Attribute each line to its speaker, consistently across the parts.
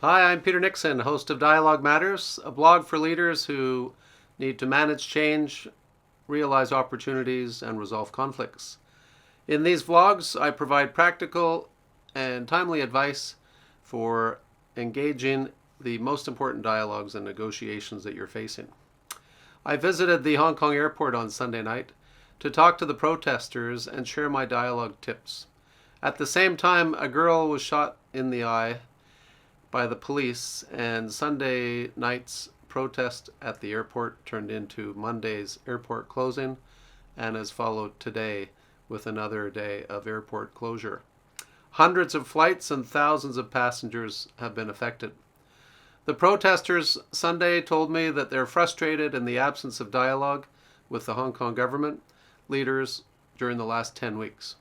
Speaker 1: Hi, I'm Peter Nixon, host of Dialogue Matters, a blog for leaders who need to manage change, realize opportunities, and resolve conflicts. In these vlogs, I provide practical and timely advice for engaging the most important dialogues and negotiations that you're facing. I visited the Hong Kong airport on Sunday night to talk to the protesters and share my dialogue tips. At the same time, a girl was shot in the eye by the police, and Sunday night's protest at the airport turned into Monday's airport closing and has followed today with another day of airport closure. Hundreds of flights and thousands of passengers have been affected. The protesters Sunday told me that they're frustrated in the absence of dialogue with the Hong Kong government leaders during the last 10 weeks.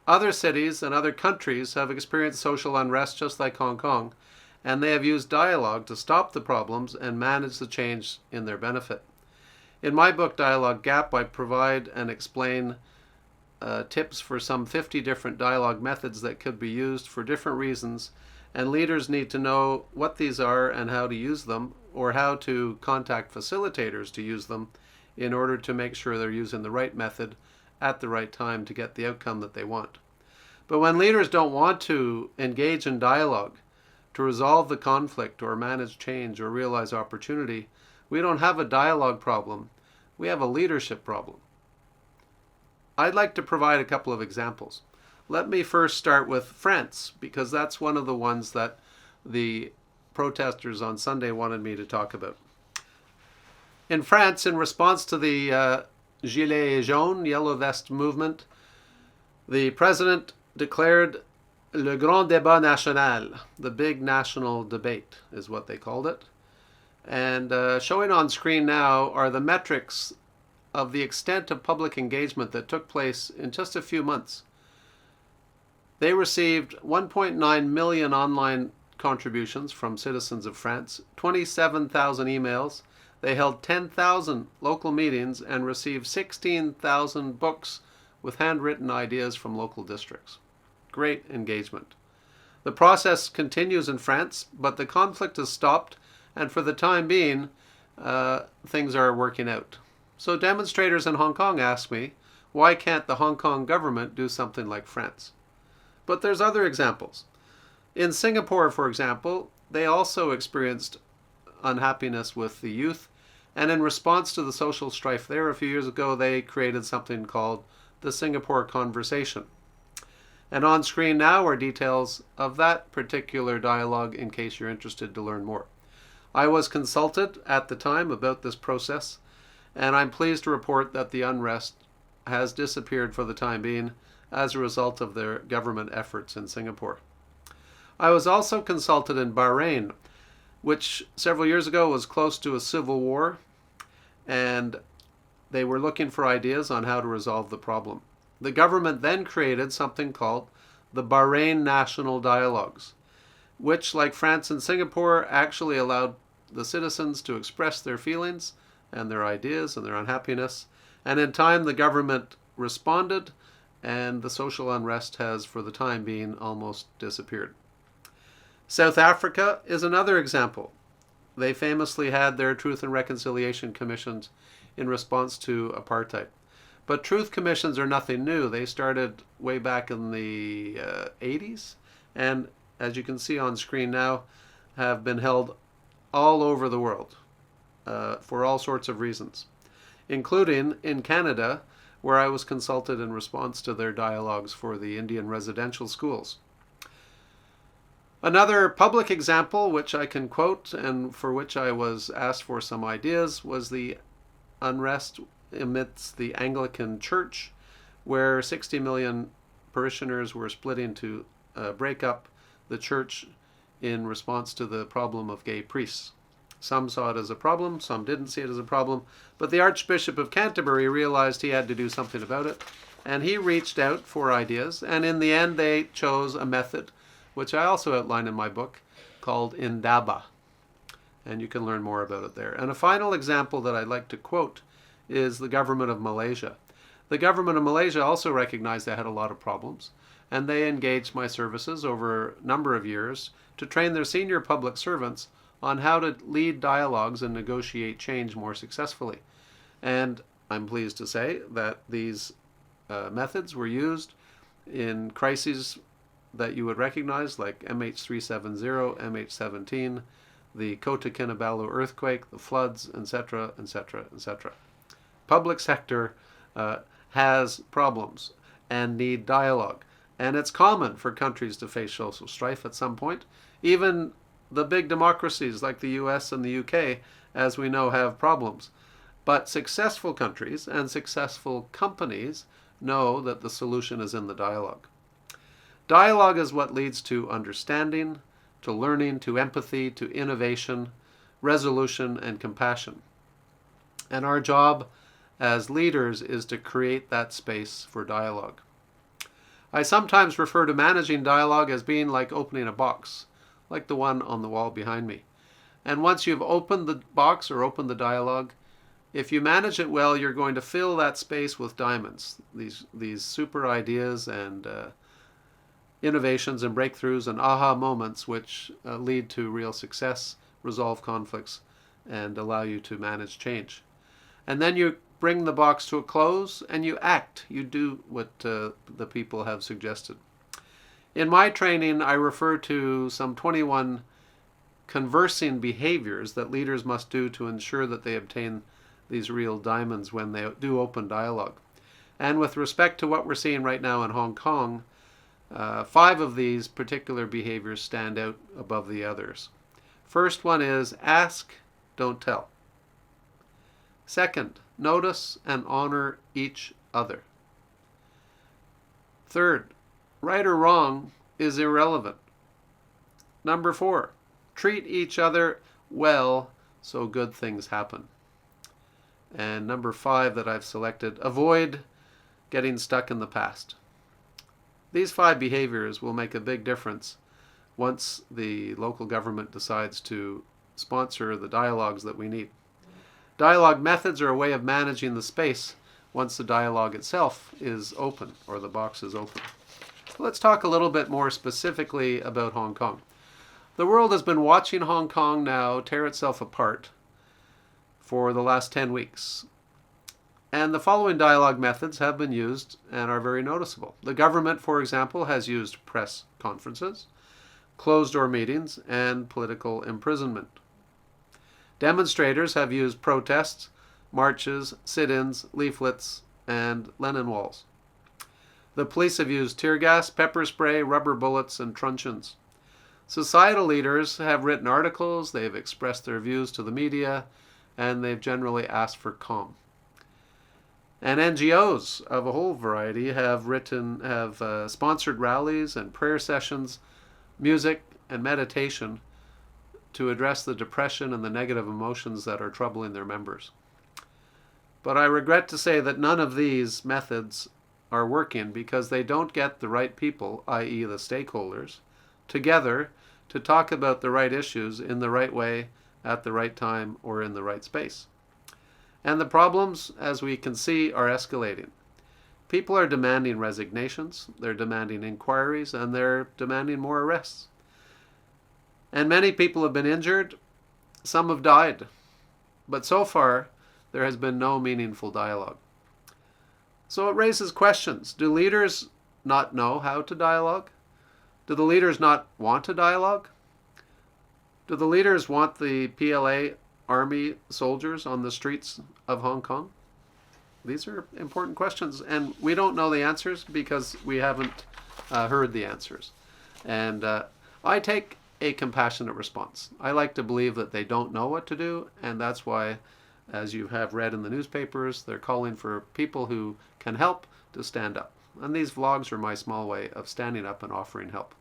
Speaker 1: Other cities and other countries have experienced social unrest just like Hong Kong, and they have used dialogue to stop the problems and manage the change in their benefit. In my book, Dialogue Gap, I provide and explain tips for some 50 different dialogue methods that could be used for different reasons, and leaders need to know what these are and how to use them, or how to contact facilitators to use them in order to make sure they're using the right method at the right time to get the outcome that they want. But when leaders don't want to engage in dialogue to resolve the conflict or manage change or realize opportunity, we don't have a dialogue problem, we have a leadership problem. I'd like to provide a couple of examples. Let me first start with France, because that's one of the ones that the protesters on Sunday wanted me to talk about. In France, in response to the Gilets jaunes, Yellow Vest movement, the president declared Le Grand Débat National, the big national debate is what they called it. And showing on screen now are the metrics of the extent of public engagement that took place in just a few months. They received 1.9 million online contributions from citizens of France, 27,000 emails. They held 10,000 local meetings and received 16,000 books with handwritten ideas from local districts. Great engagement. The process continues in France, but the conflict has stopped, and for the time being, things are working out. So demonstrators in Hong Kong ask me, why can't the Hong Kong government do something like France? But there's other examples. In Singapore, for example, they also experienced unhappiness with the youth, and in response to the social strife there a few years ago, they created something called the Singapore Conversation. And on screen now are details of that particular dialogue in case you're interested to learn more. I was consulted at the time about this process, and I'm pleased to report that the unrest has disappeared for the time being as a result of their government efforts in Singapore. I was also consulted in Bahrain, which several years ago was close to a civil war, and they were looking for ideas on how to resolve the problem. The government then created something called the Bahrain National Dialogues, which, like France and Singapore, actually allowed the citizens to express their feelings and their ideas and their unhappiness. And in time, the government responded, and the social unrest has, for the time being, almost disappeared. South Africa is another example. They famously had their Truth and Reconciliation Commissions in response to apartheid. But truth commissions are nothing new. They started way back in the 80s, and as you can see on screen now, have been held all over the world for all sorts of reasons, including in Canada, where I was consulted in response to their dialogues for the Indian residential schools. Another public example, which I can quote and for which I was asked for some ideas, was the unrest amidst the Anglican Church, where 60 million parishioners were splitting to break up the church in response to the problem of gay priests. Some saw it as a problem, some didn't see it as a problem, but the Archbishop of Canterbury realized he had to do something about it, and he reached out for ideas, and in the end they chose a method, which I also outline in my book, called Indaba, and you can learn more about it there. And a final example that I'd like to quote is the Government of Malaysia. The Government of Malaysia also recognized they had a lot of problems, and they engaged my services over a number of years to train their senior public servants on how to lead dialogues and negotiate change more successfully. And I'm pleased to say that these methods were used in crises that you would recognize, like MH370, MH17, the Kota Kinabalu earthquake, the floods, etc., etc., etc. Public sector has problems and need dialogue. And it's common for countries to face social strife at some point. Even the big democracies like the US and the UK, as we know, have problems. But successful countries and successful companies know that the solution is in the dialogue. Dialogue is what leads to understanding, to learning, to empathy, to innovation, resolution, and compassion. And our job as leaders is to create that space for dialogue. I sometimes refer to managing dialogue as being like opening a box, like the one on the wall behind me. And once you've opened the box or opened the dialogue, if you manage it well, you're going to fill that space with diamonds, these super ideas and innovations and breakthroughs and aha moments which lead to real success, resolve conflicts, and allow you to manage change. And then you bring the box to a close and you act. You do what the people have suggested. In my training, I refer to some 21 conversing behaviors that leaders must do to ensure that they obtain these real diamonds when they do open dialogue. And with respect to what we're seeing right now in Hong Kong, 5 of these particular behaviors stand out above the others. First one is ask, don't tell. Second, notice and honor each other. Third, right or wrong is irrelevant. Number 4, treat each other well so good things happen. And number 5 that I've selected, avoid getting stuck in the past. These 5 behaviors will make a big difference once the local government decides to sponsor the dialogues that we need. Dialogue methods are a way of managing the space once the dialogue itself is open or the box is open. Let's talk a little bit more specifically about Hong Kong. The world has been watching Hong Kong now tear itself apart for the last 10 weeks. And the following dialogue methods have been used and are very noticeable. The government, for example, has used press conferences, closed-door meetings, and political imprisonment. Demonstrators have used protests, marches, sit-ins, leaflets, and Lenin walls. The police have used tear gas, pepper spray, rubber bullets, and truncheons. Societal leaders have written articles, they've expressed their views to the media, and they've generally asked for calm. And NGOs of a whole variety have sponsored rallies and prayer sessions, music and meditation to address the depression and the negative emotions that are troubling their members. But I regret to say that none of these methods are working because they don't get the right people, i.e. the stakeholders, together to talk about the right issues in the right way, at the right time, or in the right space. And the problems, as we can see, are escalating. People are demanding resignations, they're demanding inquiries, and they're demanding more arrests. And many people have been injured, some have died. But so far, there has been no meaningful dialogue. So it raises questions. Do leaders not know how to dialogue? Do the leaders not want to dialogue? Do the leaders want the PLA army soldiers on the streets of Hong Kong? These are important questions, and we don't know the answers because we haven't heard the answers. And I take a compassionate response. I like to believe that they don't know what to do, and that's why, as you have read in the newspapers, they're calling for people who can help to stand up. And these vlogs are my small way of standing up and offering help.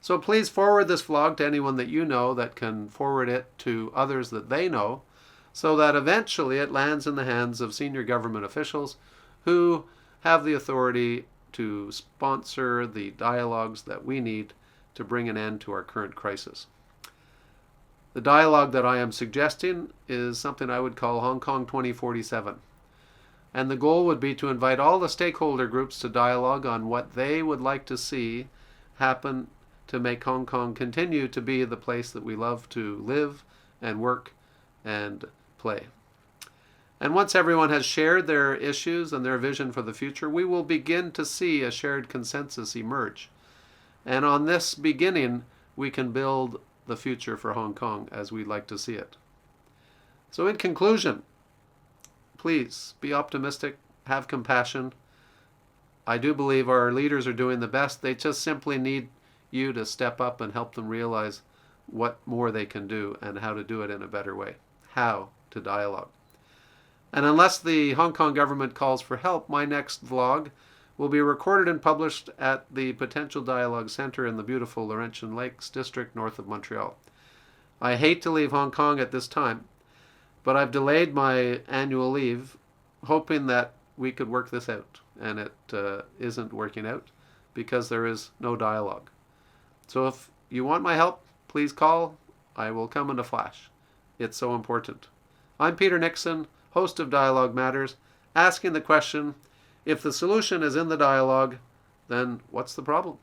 Speaker 1: So please forward this vlog to anyone that you know that can forward it to others that they know, so that eventually it lands in the hands of senior government officials who have the authority to sponsor the dialogues that we need to bring an end to our current crisis. The dialogue that I am suggesting is something I would call Hong Kong 2047. And the goal would be to invite all the stakeholder groups to dialogue on what they would like to see happen to make Hong Kong continue to be the place that we love to live and work and play. And once everyone has shared their issues and their vision for the future, we will begin to see a shared consensus emerge. And on this beginning, we can build the future for Hong Kong as we'd like to see it. So in conclusion, please be optimistic, have compassion. I do believe our leaders are doing the best. They just simply need you to step up and help them realize what more they can do and how to do it in a better way. How to dialogue. And unless the Hong Kong government calls for help, my next vlog will be recorded and published at the Potential Dialogue Centre in the beautiful Laurentian Lakes district north of Montreal. I hate to leave Hong Kong at this time, but I've delayed my annual leave, hoping that we could work this out. And it isn't working out because there is no dialogue. So if you want my help, please call. I will come in a flash. It's so important. I'm Peter Nixon, host of Dialogue Matters, asking the question, if the solution is in the dialogue, then what's the problem?